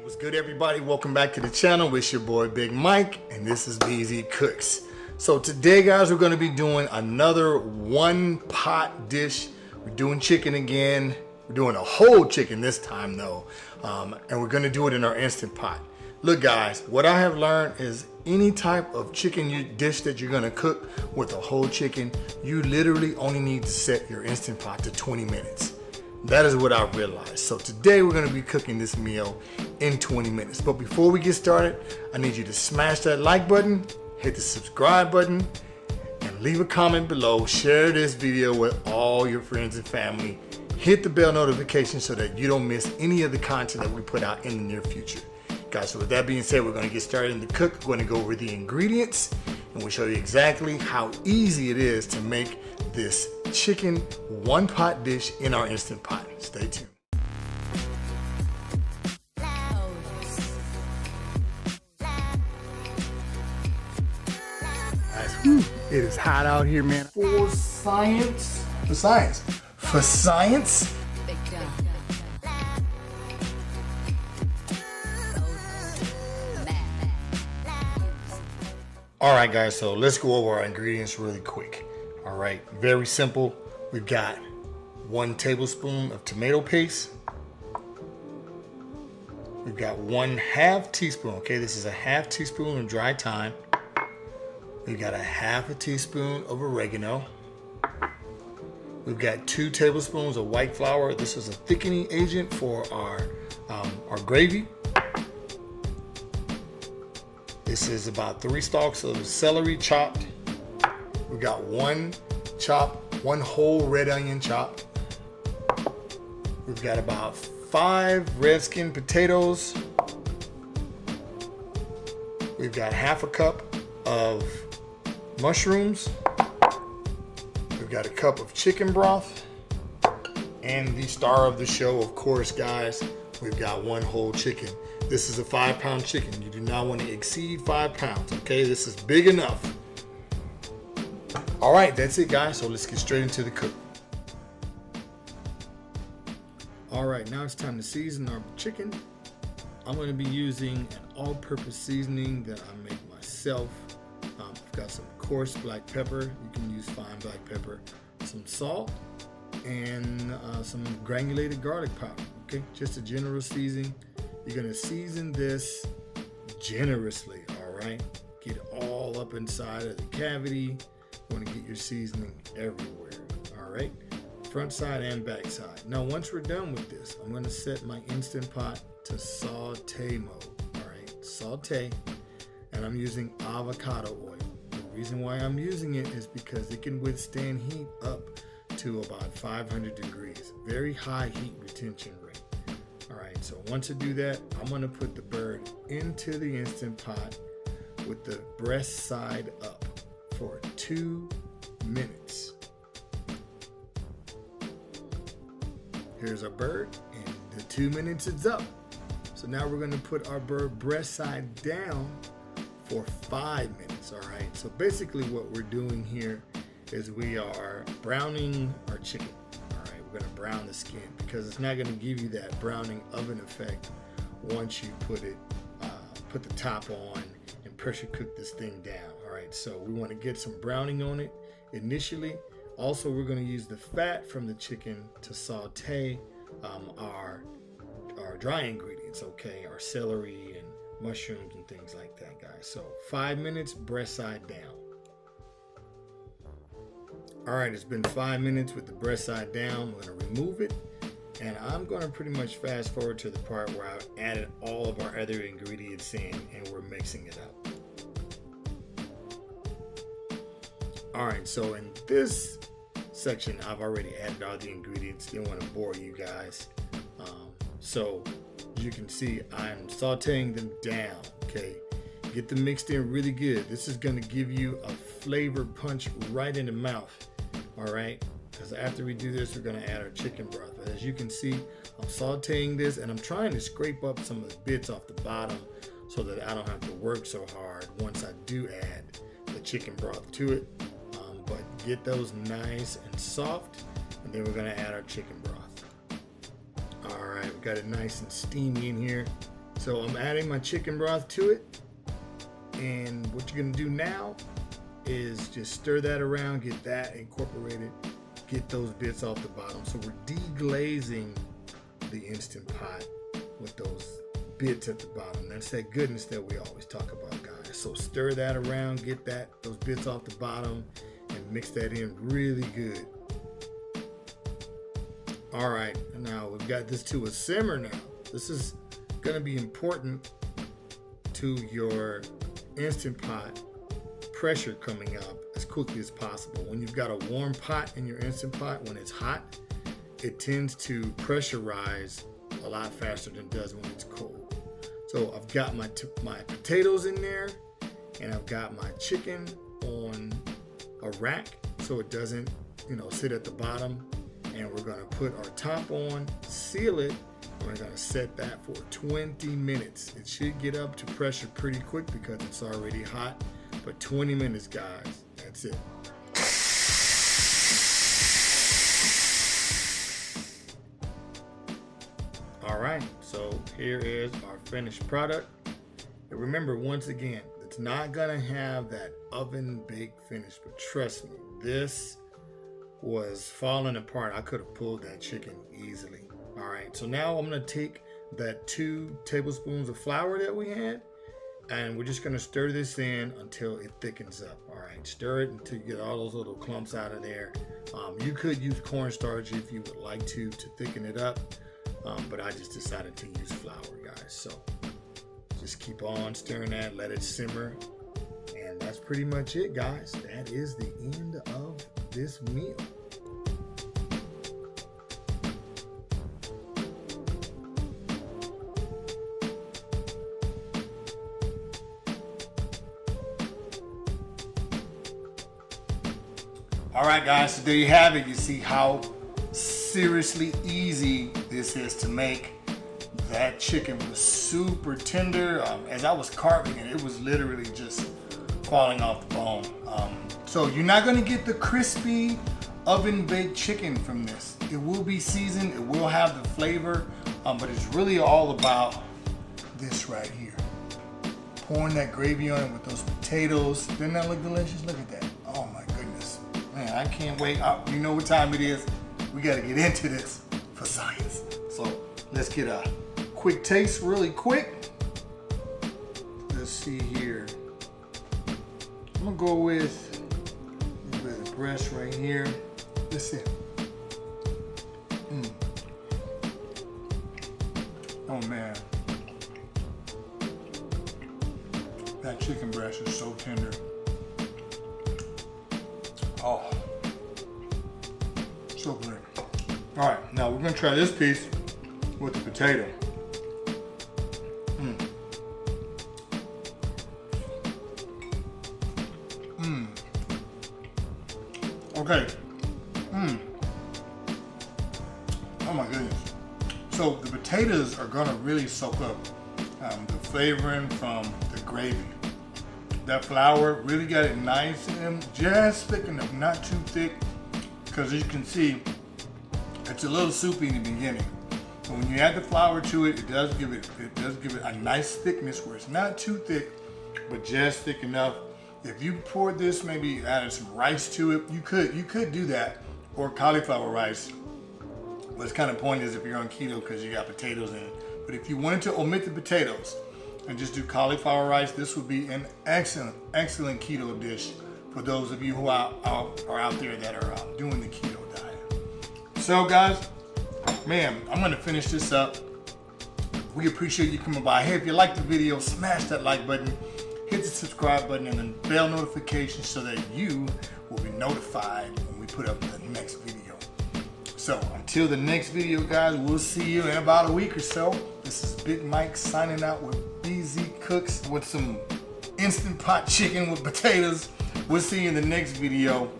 What's good, everybody? Welcome back to the channel. It's your boy Big Mike, and this is BZ Cooks. So today, guys, we're going to be doing another one pot dish. We're doing chicken again. We're doing a whole chicken this time, though, and we're going to do it in our Instant Pot. Look, guys, what I have learned is any type of chicken dish that you're going to cook with a whole chicken, you literally only need to set your Instant Pot to 20 minutes. That is what I realized. So today we're going to be cooking this meal in 20 minutes. But before we get started, I need you to smash that like button, hit the subscribe button, and leave a comment below. Share this video with all your friends and family. Hit the bell notification so that you don't miss any of the content that we put out in the near future. Guys, so with that being said, we're going to get started in the cook. We're going to go over the ingredients, and we'll show you exactly how easy it is to make this chicken one pot dish in our Instant Pot. Stay tuned. Guys, it is hot out here, man. For science. All right, guys, so let's go over our ingredients really quick. All right, very simple. We've got 1 tablespoon of tomato paste. We've got 1/2 teaspoon, okay, this is a 1/2 teaspoon of dry thyme. We've got a 1/2 teaspoon of oregano. We've got 2 tablespoons of white flour. This is a thickening agent for our gravy. This is about 3 stalks of celery chopped. We've got 1 whole red onion chopped. We've got about 5 red skin potatoes. We've got 1/2 cup of mushrooms. We've got 1 cup of chicken broth. And the star of the show, of course, guys, we've got 1 whole chicken. This is a 5-pound chicken. You do not want to exceed 5 pounds, okay? This is big enough. All right, that's it, guys. So let's get straight into the cook. All right, now it's time to season our chicken. I'm going to be using an all-purpose seasoning that I make myself. I've got some coarse black pepper. You can use fine black pepper, some salt, and some granulated garlic powder, okay? Just a general seasoning. You're going to season this generously, all right? Get it all up inside of the cavity. You want to get your seasoning everywhere, all right? Front side and back side. Now, once we're done with this, I'm going to set my Instant Pot to saute mode, all right? Saute, and I'm using avocado oil. The reason why I'm using it is because it can withstand heat up to about 500 degrees. Very high heat retention rate. All right, so once I do that, I'm going to put the bird into the Instant Pot with the breast side up for 2 minutes. Here's our bird, and the 2 minutes is up. So now we're going to put our bird breast side down for 5 minutes, all right? So basically what we're doing here is we are browning our chicken. We're going to brown the skin because it's not going to give you that browning oven effect once you put the top on and pressure cook this thing down. All right, so we want to get some browning on it initially. Also, we're going to use the fat from the chicken to saute our dry ingredients, okay, our celery and mushrooms and things like that, guys. So 5 minutes, breast side down. All right, it's been 5 minutes with the breast side down. We're going to remove it, and I'm going to pretty much fast forward to the part where I've added all of our other ingredients in and we're mixing it up. All right, so in this section, I've already added all the ingredients. Didn't want to bore you guys. So as you can see, I'm sauteing them down, okay? Get them mixed in really good. This is going to give you a flavor punch right in the mouth. All right, because after we do this, we're going to add our chicken broth. But as you can see, I'm sauteing this, and I'm trying to scrape up some of the bits off the bottom so that I don't have to work so hard once I do add the chicken broth to it. But get those nice and soft, and then we're going to add our chicken broth. All right, we got it nice and steamy in here. So So I'm adding my chicken broth to it. And what you're gonna do now is just stir that around, get that incorporated, get those bits off the bottom. So we're deglazing the Instant Pot with those bits at the bottom. That's that goodness that we always talk about, guys. So stir that around, get those bits off the bottom, and mix that in really good. All right, now we've got this to a simmer now. This is gonna be important to your Instant Pot pressure coming up as quickly as possible. When you've got a warm pot in your Instant Pot, when it's hot, it tends to pressurize a lot faster than it does when it's cold. So I've got my potatoes in there, and I've got my chicken on a rack so it doesn't, sit at the bottom. And we're gonna put our top on, seal it, and we're gonna set that for 20 minutes. It should get up to pressure pretty quick because it's already hot, but 20 minutes, guys, that's it. All right, so here is our finished product. And remember, once again, it's not gonna have that oven baked finish, but trust me, this was falling apart. I could have pulled that chicken easily. All right, so now I'm gonna take that 2 tablespoons of flour that we had, and we're just gonna stir this in until it thickens up. All right, stir it until you get all those little clumps out of there. You could use cornstarch if you would like to thicken it up, but I just decided to use flour, guys. So just keep on stirring that, let it simmer, and that's pretty much it, guys. That is the end of this meal. All right, guys, so there you have it. You see how seriously easy this is to make. That chicken was super tender. As I was carving it, it was literally just falling off the bone. So you're not gonna get the crispy oven baked chicken from this. It will be seasoned, it will have the flavor, but it's really all about this right here. Pouring that gravy on it with those potatoes. Doesn't that look delicious? Look at that. Oh my goodness. Man, I can't wait. You know what time it is. We gotta get into this for science. So let's get a quick taste really quick. Let's see here. I'm gonna go with the breast right here. Let's see. Oh man. That chicken breast is so tender. Oh. So good. All right, now we're gonna try this piece with the potato. Okay. Oh my goodness. So the potatoes are gonna really soak up the flavoring from the gravy. That flour really got it nice and just thick enough, not too thick, because as you can see, it's a little soupy in the beginning. But when you add the flour to it, it does give it a nice thickness where it's not too thick, but just thick enough. If you poured this, maybe added some rice to it, you could do that, or cauliflower rice. But it's kind of pointless if you're on keto because you got potatoes in it. But if you wanted to omit the potatoes and just do cauliflower rice, this would be an excellent keto dish for those of you who are out there that are doing the keto diet. So guys, man, I'm gonna finish this up. We appreciate you coming by. Hey, if you liked the video, smash that like button. Hit the subscribe button and the bell notification so that you will be notified when we put up the next video. So until the next video, guys, we'll see you in about a week or so. This is Big Mike signing out with BZ Cooks with some Instant Pot chicken with potatoes. We'll see you in the next video.